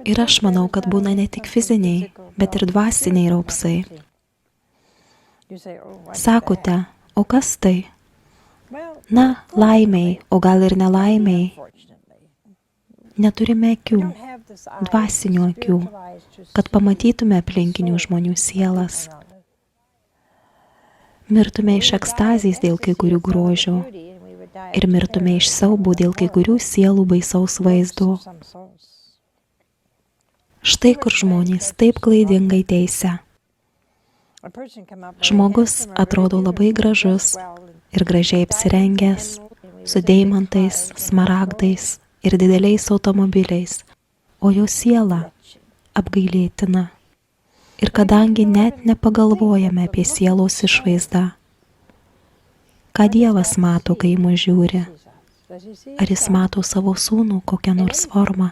Ir aš manau, kad būna ne tik fiziniai, bet ir dvasiniai raupsai. Sakote, o kas tai? Na, laimiai, o gal ir nelaimiai. Neturime akių, dvasinių akių, kad pamatytume aplinkinių žmonių sielas. Mirtume iš ekstazės dėl kai kurių grožių ir mirtume iš siaubo dėl kai kurių sielų baisaus vaizdo. Štai kur žmonės taip klaidingai teisia. Žmogus atrodo labai gražus ir gražiai apsirengęs, su deimantais, smaragdais ir dideliais automobiliais, o jo siela apgailėtina. Ir kadangi net nepagalvojame apie sielos išvaizdą, ką Dievas mato, kai mus žiūri? Ar jis mato savo sūnų kokią nors formą?